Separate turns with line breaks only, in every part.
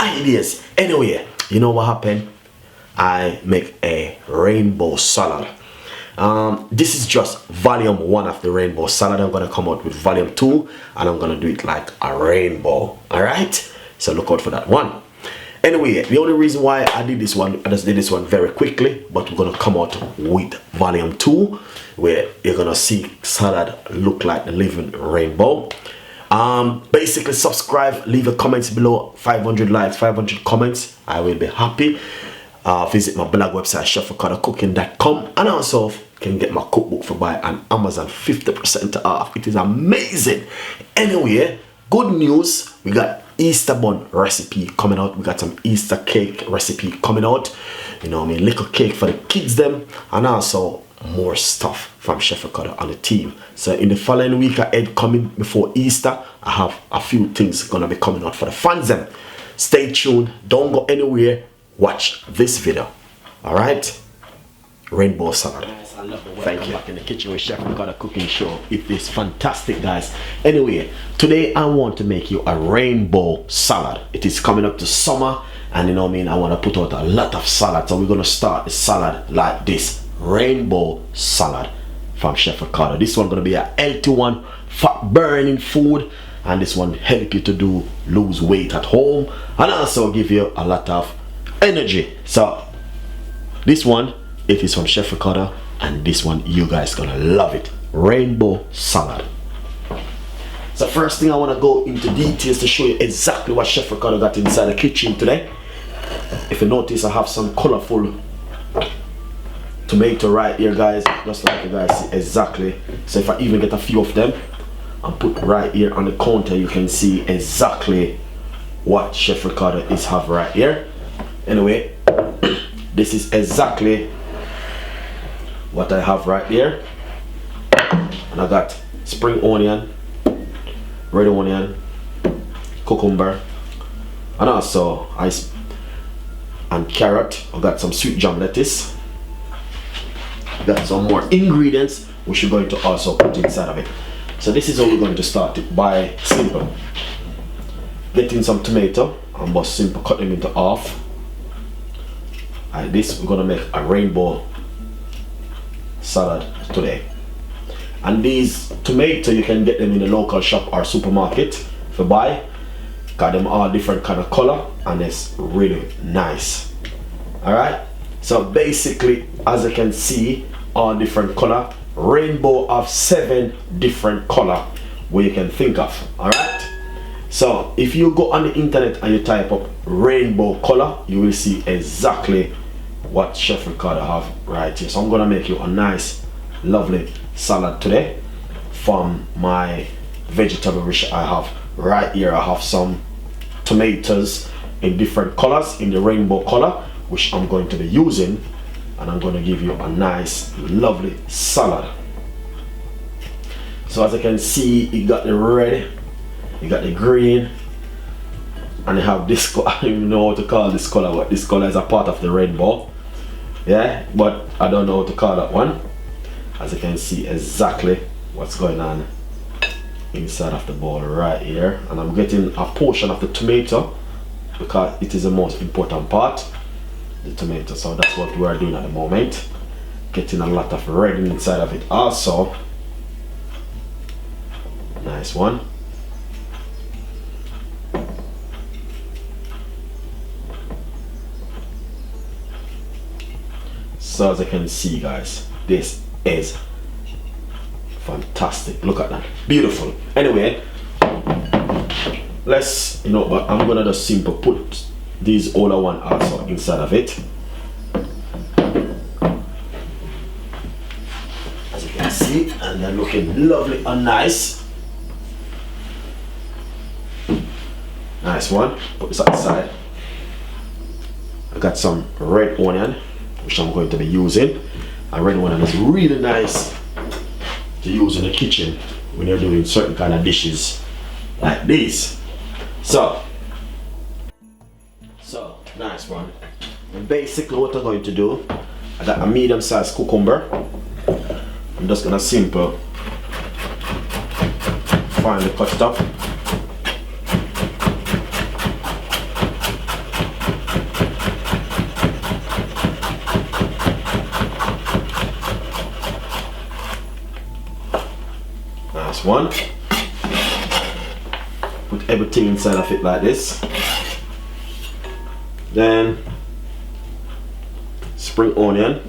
ideas. Anyway, you know what happened? I make a rainbow salad. This is just volume 1 of the rainbow salad. I'm gonna come out with volume 2 and I'm gonna do it like a rainbow. Alright, so look out for that one. Anyway, the only reason why I did this one, I just did this one very quickly, but we're gonna come out with volume 2 where you're gonna see salad look like the living rainbow. Basically subscribe, leave your comments below. 500 likes, 500 comments, I will be happy. Visit my blog website chefricardocooking.com, and also can get my cookbook for buy on Amazon 50% off. It is amazing. Anyway, good news, we got Easter bun recipe coming out. We got some Easter cake recipe coming out, you know what I mean, little cake for the kids them, and also more stuff from Chef Ricardo on the team. So in the following week ahead, coming before Easter, I have a few things gonna be coming out for the fans them. Stay tuned, don't go anywhere, watch this video. All right, rainbow salad. Guys, I love the way thank you. Back in the kitchen with Chef Ricardo cooking show. It is fantastic, guys. Anyway, today I want to make you a rainbow salad. It is coming up to summer, and you know what I mean, I want to put out a lot of salad. So we're gonna start the salad like this, rainbow salad from Chef Ricardo. This one gonna be a healthy one, fat burning food, and this one help you to lose weight at home and also give you a lot of energy. So this one, it is from Chef Ricardo, and this one you guys gonna love it, rainbow salad. So first thing I want to go into details to show you exactly what Chef Ricardo got inside the kitchen today. If you notice, I have some colorful tomato right here, guys, just like you guys see exactly. So if I even get a few of them and put right here on the counter, you can see exactly what Chef Ricardo is have right here. Anyway, this is exactly what I have right there, and I got spring onion, red onion, cucumber, and also ice and carrot. I got some sweet jam lettuce. Got some more ingredients which we're going to also put inside of it. So this is how we're going to start it, by simple getting some tomato and just simple cut them into half. Like this, we're gonna make a rainbow salad today. And these tomato, you can get them in the local shop or supermarket if you buy. Got them all different kind of color, and it's really nice. All right, so basically, as you can see, all different color, rainbow of 7 different color where you can think of. All right, so if you go on the internet and you type up rainbow color, you will see exactly what Chef Ricardo have right here. So I'm gonna make you a nice lovely salad today from my vegetable which I have right here. I have some tomatoes in different colors, in the rainbow color, which I'm going to be using, and I'm going to give you a nice lovely salad. So as you can see, you got the red, you got the green, and you have this color. I don't even know how to call this color, but this color is a part of the rainbow. Yeah, but I don't know how to call that one. As you can see exactly what's going on inside of the bowl right here, and I'm getting a portion of the tomato because it is the most important part, the tomato. So that's what we are doing at the moment, getting a lot of red inside of it also. Nice one. So as you can see, guys, this is fantastic. Look at that, beautiful. Anyway, let's, but I'm gonna just simple put these all I want also inside of it. As you can see, and they're looking lovely and nice. Nice one. Put this outside. I got some red onion, which I'm going to be using. And red onion is really nice to use in the kitchen when you're doing certain kind of dishes like this. So nice one. And basically what I'm going to do, I got a medium-sized cucumber. I'm just gonna simple finely cut it up. Nice one. Put everything inside of it like this. Then spring onion.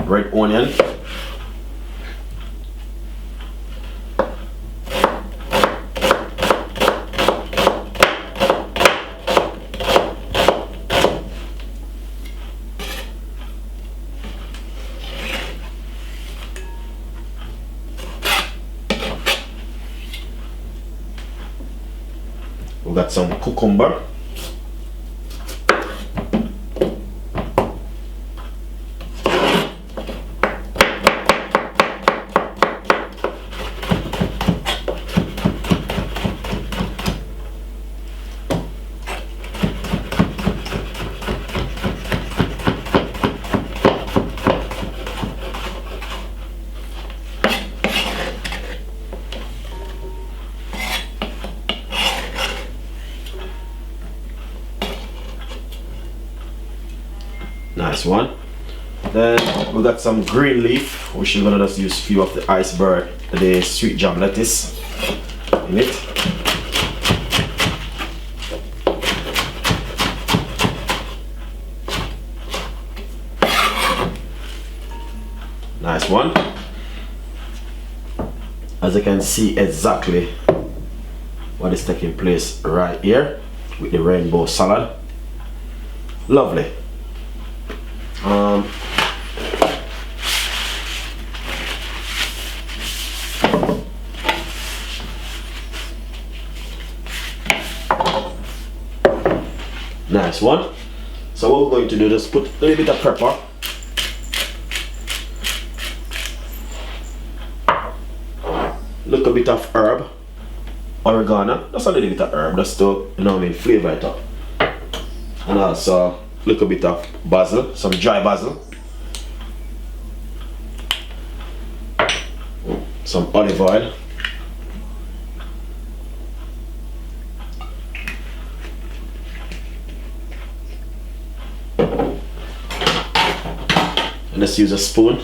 Red onion. We got some cucumber. Nice one. Then we got some green leaf, which we're gonna just use a few of the iceberg, the sweet jam lettuce in it. Nice one. As you can see exactly what is taking place right here with the rainbow salad. Lovely. Nice one. So what we're going to do is put a little bit of pepper, look a bit of herb, oregano, just a little bit of herb, just to, you know what I mean, flavor it up. And also look a bit of basil, some dry basil, some olive oil, and let's use a spoon.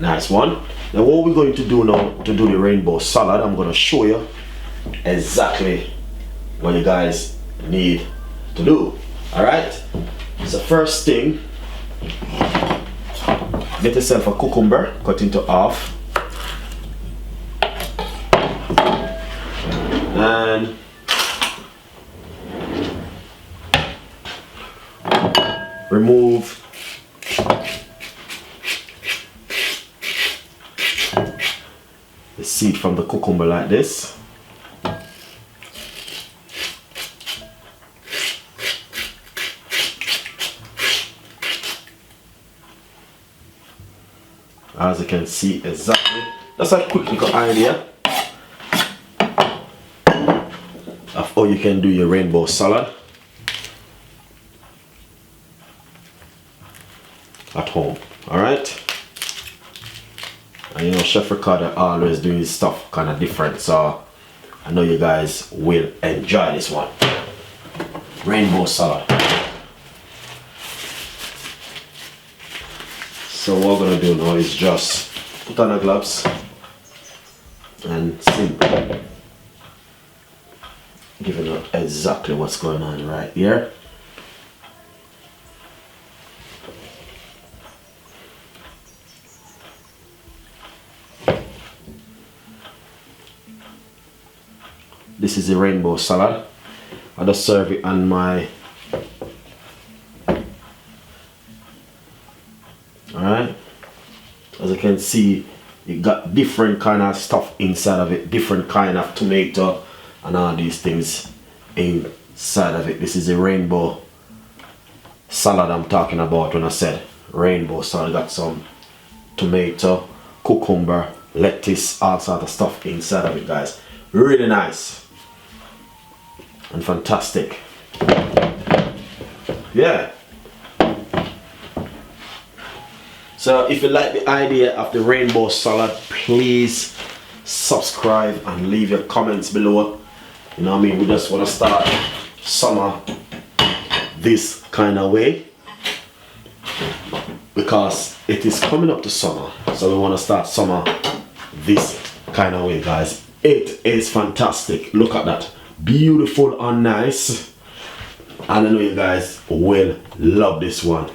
Nice one. Now what we're going to do now to do the rainbow salad, I'm going to show you exactly what you guys need to do. Alright, so first thing, get yourself a cucumber, cut into half, and remove the seed from the cucumber like this. As you can see exactly, that's a quick little idea of how you can do your rainbow salad at home. Alright, and you know, Chef Ricardo always doing his stuff kind of different, so I know you guys will enjoy this one. Rainbow salad. So what we're gonna do now is just put on the gloves and simple, giving you exactly what's going on right here. This is a rainbow salad. I just serve it on my, alright, as you can see, you got different kind of stuff inside of it, different kind of tomato and all these things inside of it. This is a rainbow salad I'm talking about when I said rainbow salad. Got some tomato, cucumber, lettuce, all sort of stuff inside of it, guys. Really nice and fantastic. Yeah. So if you like the idea of the rainbow salad, please subscribe and leave your comments below. You know what I mean? We just want to start summer this kind of way because it is coming up to summer. So we want to start summer this kind of way, guys. It is fantastic. Look at that. Beautiful and nice. And I know you guys will love this one.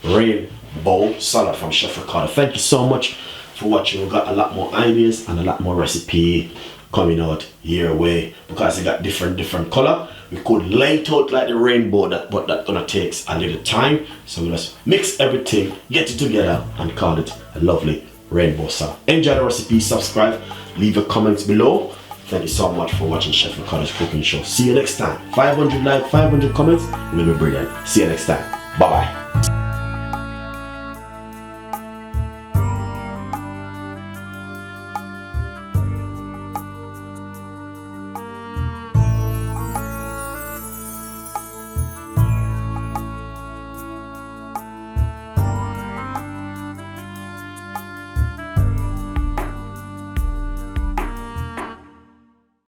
Rainbow salad from Chef Ricardo. Thank you so much for watching. We've got a lot more ideas and a lot more recipe coming out your way because it got different color. We could lay it out like the rainbow, but that gonna takes a little time. So we just mix everything, get it together, and call it a lovely rainbow salad. Enjoy the recipe, subscribe, leave your comments below. Thank you so much for watching Chef Ricardo's cooking show. See you next time. 500 likes, 500 comments, will be brilliant. See you next time. Bye bye.